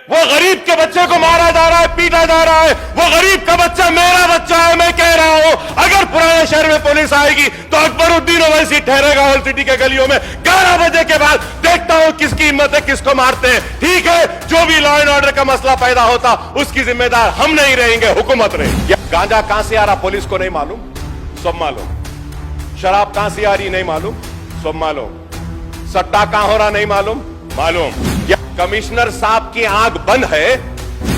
वो गरीब के बच्चे को मारा जा रहा है, पीटा जा रहा है। वो गरीब का बच्चा मेरा बच्चा है। मैं कह रहा हूं, अगर पुराने शहर में पुलिस आएगी तो अकबरुद्दीन ओवैसी ठहरेगा हॉल सिटी के गलियों में 11 बजे के बाद। देखता हूं किसकी हिम्मत है, किसको मारते हैं। ठीक है, जो भी लॉ एंड ऑर्डर का मसला पैदा होता उसकी जिम्मेदार हम नहीं रहेंगे, हुकूमत रहेगी। गांजा कहां से आ रहा पुलिस को नहीं मालूम, सब मालूम। शराब कहां से आ रही नहीं मालूम, सब मालूम। सट्टा कहां हो रहा नहीं मालूम, मालूम। कमिश्नर साहब की आंख बंद है,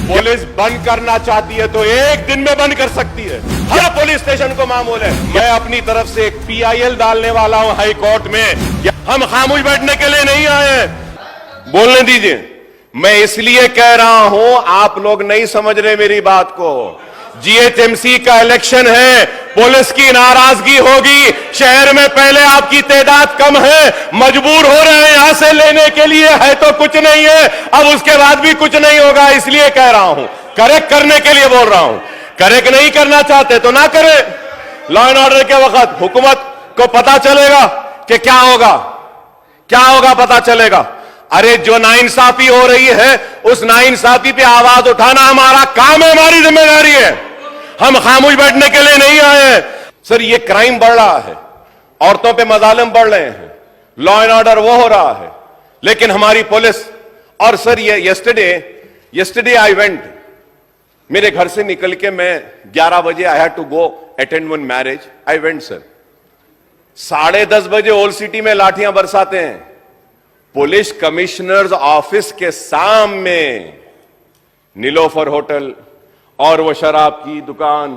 पुलिस बंद करना चाहती है तो एक दिन में बंद कर सकती है। हर पुलिस स्टेशन को मामूल है। मैं अपनी तरफ से एक PIL डालने वाला हूं हाई कोर्ट में। हम खामोश बैठने के लिए नहीं आए, बोलने दीजिए। मैं इसलिए कह रहा हूं, आप लोग नहीं समझ रहे मेरी बात को। GHMC का इलेक्शन है, पुलिस की नाराजगी होगी। शहर में पहले आपकी तादाद कम है, मजबूर हो रहे हैं यहां से लेने के लिए, है तो कुछ नहीं है। अब उसके बाद भी कुछ नहीं होगा, इसलिए कह रहा हूं, करेक्ट करने के लिए बोल रहा हूं। करेक्ट नहीं करना चाहते तो ना करें। लॉ एंड ऑर्डर के वक्त हुकूमत को पता चलेगा कि क्या होगा, क्या होगा पता चलेगा। अरे जो नाइंसाफी हो रही है, उस नाइंसाफी पे आवाज उठाना हमारा काम है, हमारी जिम्मेदारी है। हम खामोश बैठने के लिए नहीं आए हैं। सर, ये क्राइम बढ़ रहा है, औरतों पे मजालिम बढ़ रहे हैं, लॉ एंड ऑर्डर वो हो रहा है, लेकिन हमारी पुलिस। और सर, ये यस्टरडे आई वेंट, मेरे घर से निकल के मैं 11 बजे I had to go attend one marriage. I went sir, 10:30 बजे ओल्ड सिटी में लाठियां बरसाते हैं। पुलिस कमिश्नर्स ऑफिस के सामने नीलोफर होटल और वो शराब की दुकान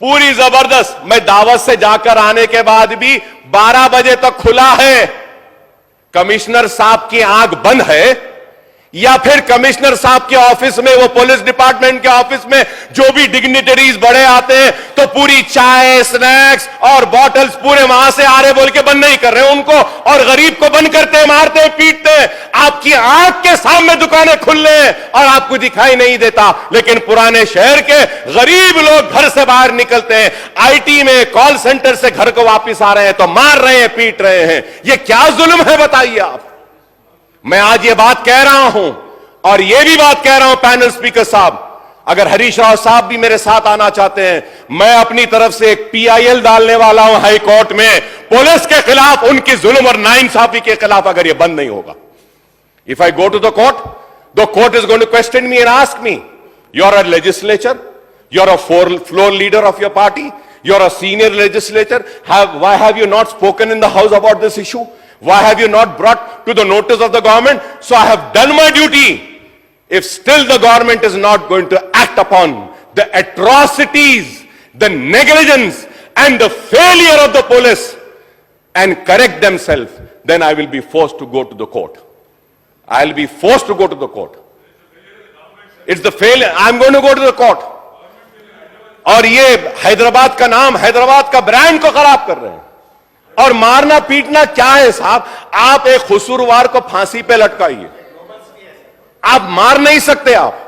पूरी जबरदस्त। मैं दावत से जाकर आने के बाद भी 12 बजे तक खुला है। कमिश्नर साहब की आंख बंद है, या फिर कमिश्नर साहब के ऑफिस में, वो पुलिस डिपार्टमेंट के ऑफिस में जो भी डिग्निटरीज बड़े आते हैं तो पूरी चाय, स्नैक्स और बॉटल्स पूरे वहां से आ रहे बोल के बंद नहीं कर रहे उनको, और गरीब को बंद करते हैं, मारते हैं, पीटते हैं। आपकी आंख के सामने दुकानें खुल रही हैं और आपको दिखाई नहीं देता। लेकिन पुराने शहर के गरीब लोग घर से बाहर निकलते हैं, IT में कॉल सेंटर से घर को वापिस आ रहे हैं तो मार रहे हैं, पीट रहे हैं। यह क्या जुल्म है बताइए आप। मैं आज ये बात कह रहा हूं, और ये भी बात कह रहा हूं पैनल स्पीकर साहब, अगर हरीश राव साहब भी मेरे साथ आना चाहते हैं, मैं अपनी तरफ से एक PIL डालने वाला हूं हाई कोर्ट में, पुलिस के खिलाफ, उनकी जुल्म और नाइंसाफी के खिलाफ, अगर ये बंद नहीं होगा। If I go to the court is going to question me and ask me, you are a legislature, you are a floor leader of your party, you are a senior legislature, why have you not spoken in the house about this issue? Why have you not brought to the notice of the government? So I have done my duty. If still the government is not going to act upon the atrocities, the negligence and the failure of the police and correct themselves, then I will be forced to go to the court. I'll be forced to go to the court. It's the failure. I'm going to go to the court. और ये हैदराबाद का नाम, हैदराबाद का brand को खराब कर रहे हैं। और मारना पीटना क्या है साहब? आप एक कसूरवार को फांसी पे लटकाइए, आप मार नहीं सकते। आप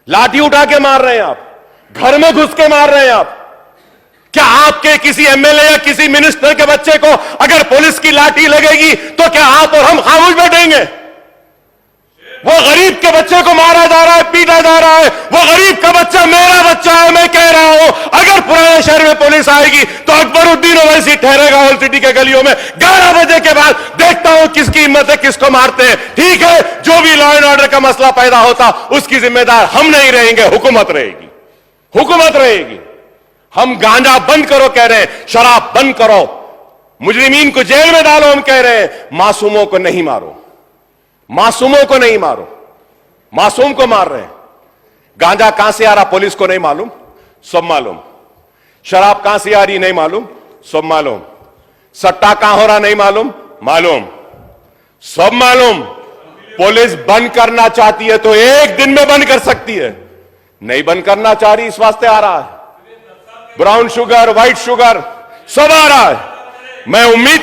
लाठी उठा के मार रहे हैं, आप घर में घुस के मार रहे हैं। आप क्या आपके किसी MLA या किसी मिनिस्टर के बच्चे को अगर पुलिस की लाठी लगेगी तो क्या आप और हम खामोश बैठेंगे? वो गरीब के बच्चे को मारा जा रहा है, पीटा जा रहा है। वो गरीब का बच्चा मेरा बच्चा है। मैं कह रहा हूं, अगर पुराने शहर में पुलिस आएगी तो अकबरुद्दीन ओवैसी ठहरेगा हॉल सिटी के गलियों में 11 बजे के बाद। देखता हूं किसकी हिम्मत है, किसको मारते हैं। ठीक है, जो भी लॉ एंड ऑर्डर का मसला पैदा होता उसकी जिम्मेदार हम नहीं रहेंगे, हुकूमत रहेगी, हुकूमत रहेगी। हम गांजा बंद करो कह रहे हैं, शराब बंद करो, मुजरिमीन को जेल में डालो हम कह रहे हैं, मासूमों को नहीं मारो, मासूमों को नहीं मारो। मासूम को मार रहे हैं। गांजा कहां से आ रहा पुलिस को नहीं मालूम, सब मालूम। शराब कहां से आ रही नहीं मालूम, सब मालूम। सट्टा कहां हो रहा नहीं मालूम, मालूम, सब मालूम। पुलिस बंद करना चाहती है तो एक दिन में बंद कर सकती है, नहीं बंद करना चाह रही, इस वास्ते आ रहा है। ब्राउन शुगर, व्हाइट शुगर सब आ रहा है। मैं उम्मीद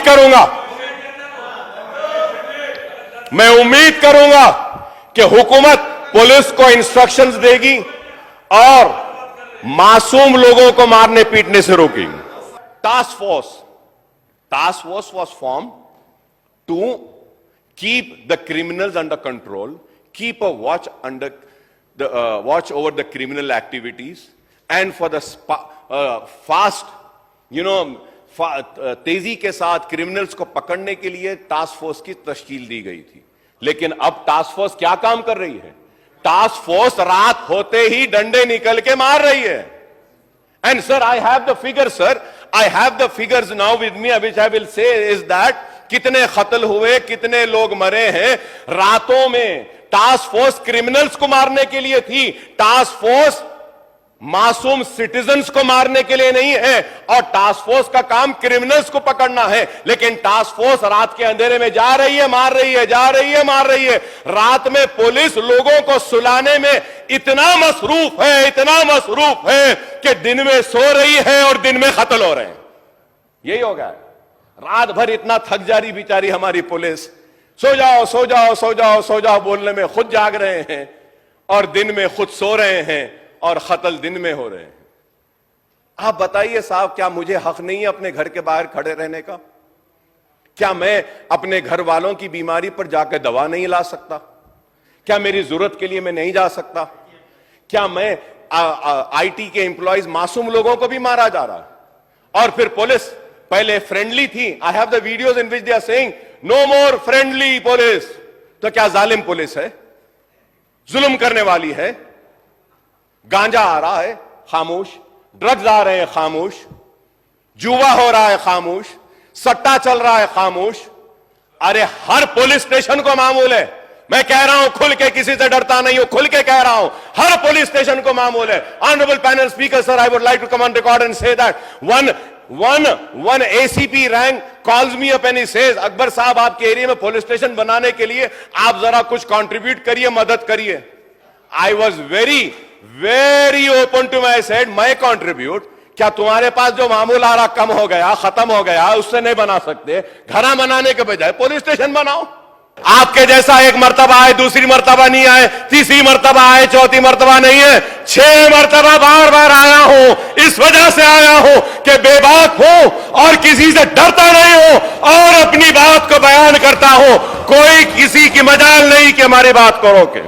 करूंगा कि हुकूमत पुलिस को इंस्ट्रक्शंस देगी और मासूम लोगों को मारने पीटने से रोकेगी। Task force was formed to keep the criminals under control, keep a watch over the criminal activities, and for the fast, तेजी के साथ क्रिमिनल्स को पकड़ने के लिए टास्क फोर्स की तश्कील दी गई थी। लेकिन अब टास्क फोर्स क्या काम कर रही है? टास्क फोर्स रात होते ही डंडे निकल के मार रही है। And sir, I have the figure, sir, I have the figures now with me, which I will say is that कितने कत्ल हुए, कितने लोग मरे हैं रातों में। टास्क फोर्स क्रिमिनल्स को मारने के लिए थी, टास्क फोर्स मासूम सिटीजन्स को मारने के लिए नहीं है। और टास्क फोर्स का काम क्रिमिनल्स को पकड़ना है, लेकिन टास्क फोर्स रात के अंधेरे में जा रही है, मार रही है, जा रही है, मार रही है। रात में पुलिस लोगों को सुलाने में इतना मसरूफ है, इतना मसरूफ है कि दिन में सो रही है और दिन में कत्ल हो रहे हैं। यही होगा। रात भर इतना थक जा रही बेचारी हमारी पुलिस, सो जाओ सो जाओ सो जाओ सो जाओ बोलने में खुद जाग रहे हैं और दिन में खुद सो रहे हैं और कत्ल दिन में हो रहे हैं। आप बताइए साहब, क्या मुझे हक नहीं है अपने घर के बाहर खड़े रहने का? क्या मैं अपने घर वालों की बीमारी पर जाकर दवा नहीं ला सकता? क्या मेरी जरूरत के लिए मैं नहीं जा सकता? क्या मैं आईटी के एम्प्लॉयज, मासूम लोगों को भी मारा जा रहा है और फिर पुलिस पहले फ्रेंडली थी। I have the videos in which they are saying no more friendly police. तो क्या जालिम पुलिस है? जुल्म करने वाली है? गांजा आ रहा है, खामोश। ड्रग्स आ रहे हैं, खामोश। जुआ हो रहा है, खामोश। सट्टा चल रहा है, खामोश। अरे हर पुलिस स्टेशन को मामूल है। मैं कह रहा हूं खुल के, किसी से डरता नहीं हूं, खुल के कह रहा हूं, हर पुलिस स्टेशन को मामूल है। Honourable panel speaker sir, I would like to come on record and say that one ACP rank calls me up and he says, Akbar sahab, आपके एरिया में पुलिस स्टेशन बनाने के लिए आप जरा कुछ कंट्रीब्यूट करिए, मदद करिए। I was very open to my said, मैं कंट्रीब्यूट। क्या तुम्हारे पास जो मामूल आ रहा कम हो गया, खत्म हो गया, उससे नहीं बना सकते? घरा बनाने के बजाय पुलिस स्टेशन बनाओ। आपके जैसा एक मर्तबा आए, दूसरी मर्तबा नहीं आए, तीसरी मर्तबा आए, चौथी मर्तबा नहीं है, 6 मर्तबा बार बार आया हूं। इस वजह से आया हूं कि बेबाक हूं और किसी से डरता नहीं हूं और अपनी बात को बयान करता हूं। कोई किसी की मजाल नहीं कि हमारी बात को रोके।